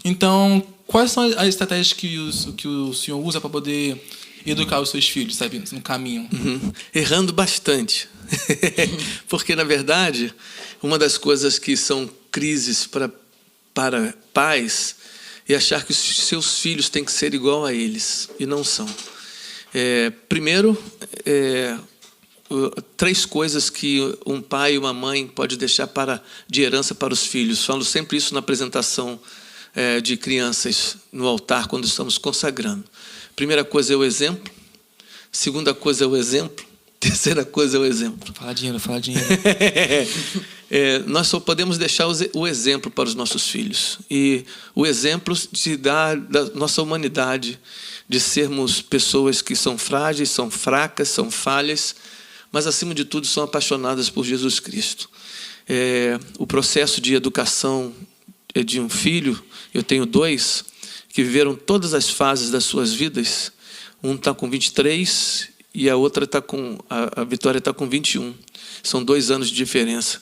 Então, quais são as estratégias que o senhor usa para poder educar os seus filhos, sabe, no caminho? Errando bastante. Porque, na verdade, uma das coisas que são crises para pais é achar que os seus filhos têm que ser igual a eles, e não são. Primeiro, 3 coisas que um pai e uma mãe pode deixar de herança para os filhos. Falo sempre isso na apresentação de crianças no altar, quando estamos consagrando. Primeira coisa é o exemplo. Segunda coisa é o exemplo. Terceira coisa é o exemplo. Fala dinheiro, fala dinheiro. Nós só podemos deixar o exemplo para os nossos filhos. E o exemplo da nossa humanidade, de sermos pessoas que são frágeis, são fracas, são falhas, mas, acima de tudo, são apaixonadas por Jesus Cristo. O processo de educação de um filho, eu tenho 2, que viveram todas as fases das suas vidas. Um está com 23 e a outra a Vitória está com 21. São 2 anos de diferença.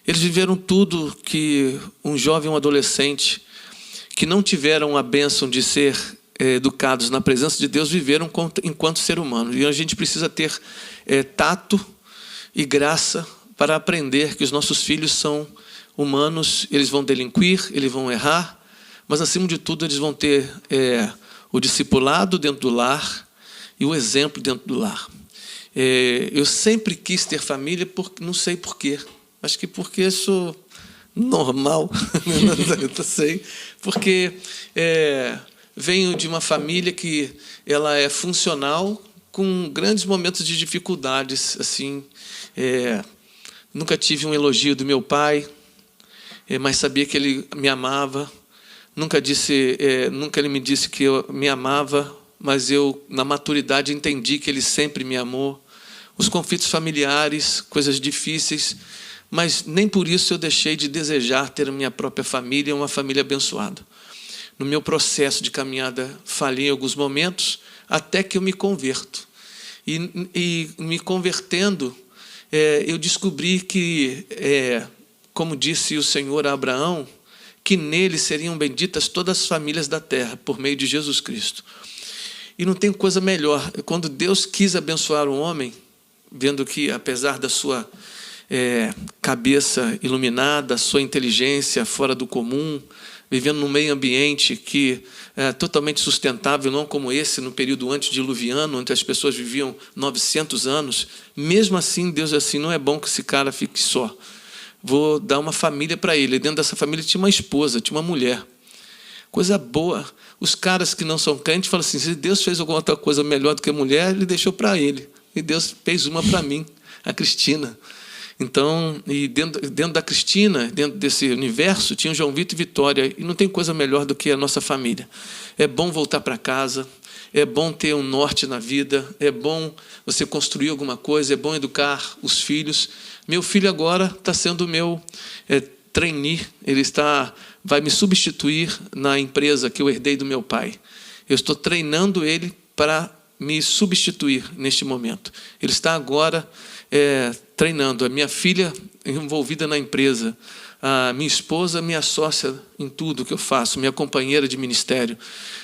Eles viveram tudo que um jovem, um adolescente, que não tiveram a bênção de ser educados na presença de Deus, viveram enquanto ser humano. E a gente precisa ter tato e graça para aprender que os nossos filhos são humanos, eles vão delinquir, eles vão errar, mas, acima de tudo, eles vão ter o discipulado dentro do lar e o exemplo dentro do lar. Eu sempre quis ter família, não sei porquê. Acho que porque sou normal, não sei. Porque venho de uma família que ela é funcional, com grandes momentos de dificuldades. Assim, nunca tive um elogio do meu pai, mas sabia que ele me amava. Nunca ele me disse que eu me amava, mas eu, na maturidade, entendi que ele sempre me amou. Os conflitos familiares, coisas difíceis, mas nem por isso eu deixei de desejar ter a minha própria família, uma família abençoada. No meu processo de caminhada, falhei em alguns momentos, até que eu me converto. E me convertendo, eu descobri que, como disse o Senhor a Abraão, que nele seriam benditas todas as famílias da terra, por meio de Jesus Cristo. E não tem coisa melhor. Quando Deus quis abençoar o homem, vendo que, apesar da sua cabeça iluminada, sua inteligência fora do comum, vivendo num meio ambiente que é totalmente sustentável, não como esse no período antediluviano, onde as pessoas viviam 900 anos, mesmo assim, Deus assim, não é bom que esse cara fique só. Vou dar uma família para ele. E dentro dessa família tinha uma esposa, tinha uma mulher. Coisa boa. Os caras que não são crentes falam assim, se Deus fez alguma outra coisa melhor do que a mulher, ele deixou para ele. E Deus fez uma para mim, a Cristina. Então, e dentro da Cristina, dentro desse universo, tinha o João Vitor e Vitória. E não tem coisa melhor do que a nossa família. É bom voltar para casa, é bom ter um norte na vida, é bom você construir alguma coisa, é bom educar os filhos. Meu filho agora está sendo meu trainee, ele vai me substituir na empresa que eu herdei do meu pai. Eu estou treinando ele para me substituir neste momento. Ele está agora treinando. A minha filha envolvida na empresa, a minha esposa, minha sócia em tudo que eu faço, minha companheira de ministério.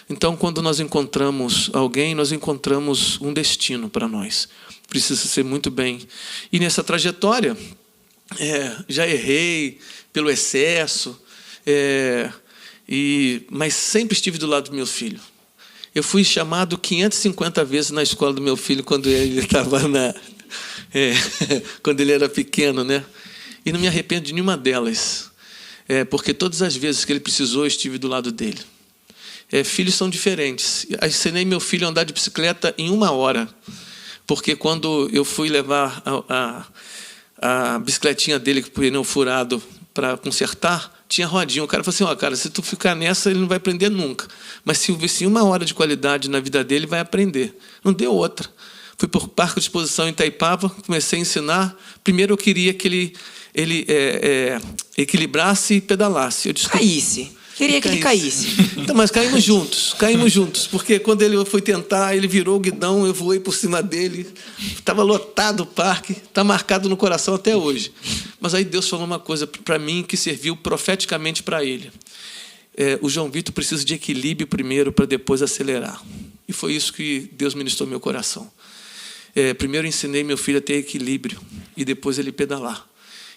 Então, quando nós encontramos alguém, nós encontramos um destino para nós. Precisa ser muito bem. E nessa trajetória, já errei pelo excesso, mas sempre estive do lado do meu filho. Eu fui chamado 550 vezes na escola do meu filho quando ele estava quando ele era pequeno, né? E não me arrependo de nenhuma delas, porque todas as vezes que ele precisou, eu estive do lado dele. Filhos são diferentes. Eu ensinei meu filho a andar de bicicleta em 1 hora, porque quando eu fui levar a bicicletinha dele com o pneu furado para consertar, tinha rodinha. O cara falou assim, cara, se tu ficar nessa, ele não vai aprender nunca. Mas se houvesse 1 hora de qualidade na vida dele, vai aprender. Não deu outra. Fui para o Parque de Exposição em Itaipava, comecei a ensinar. Primeiro eu queria que ele equilibrasse e pedalasse. Caísse. Queria que ele caísse. Então, mas caímos juntos, porque quando ele foi tentar, ele virou o guidão, eu voei por cima dele, estava lotado o parque, está marcado no coração até hoje. Mas aí Deus falou uma coisa para mim que serviu profeticamente para ele. o João Vitor precisa de equilíbrio primeiro para depois acelerar. E foi isso que Deus ministrou no meu coração. Primeiro ensinei meu filho a ter equilíbrio e depois ele pedalar.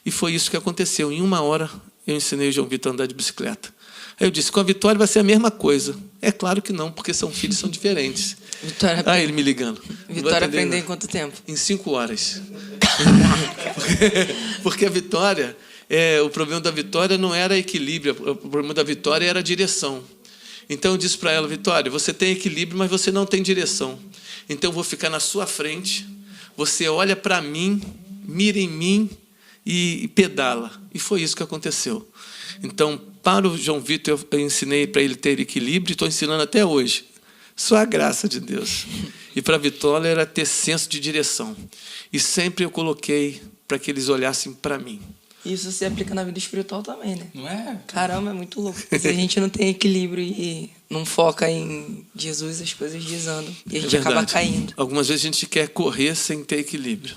E foi isso que aconteceu. Em 1 hora eu ensinei o João Vitor a andar de bicicleta. Aí eu disse, com a Vitória vai ser a mesma coisa. É claro que não, porque são filhos, são diferentes. Vitória, Ele me ligando. Vitória aprendeu em quanto tempo? Em 5 horas. Porque a Vitória, o problema da Vitória não era equilíbrio, o problema da Vitória era a direção. Então eu disse para ela, Vitória, você tem equilíbrio, mas você não tem direção. Então eu vou ficar na sua frente, você olha para mim, mira em mim e pedala. E foi isso que aconteceu. Então, para o João Vitor, eu ensinei para ele ter equilíbrio e estou ensinando até hoje. Só a graça de Deus. E para a Vitória era ter senso de direção. E sempre eu coloquei para que eles olhassem para mim. Isso se aplica na vida espiritual também, né? Não é? Caramba, é muito louco. Se a gente não tem equilíbrio e não foca em Jesus, as coisas desandam. E a gente acaba caindo. Algumas vezes a gente quer correr sem ter equilíbrio.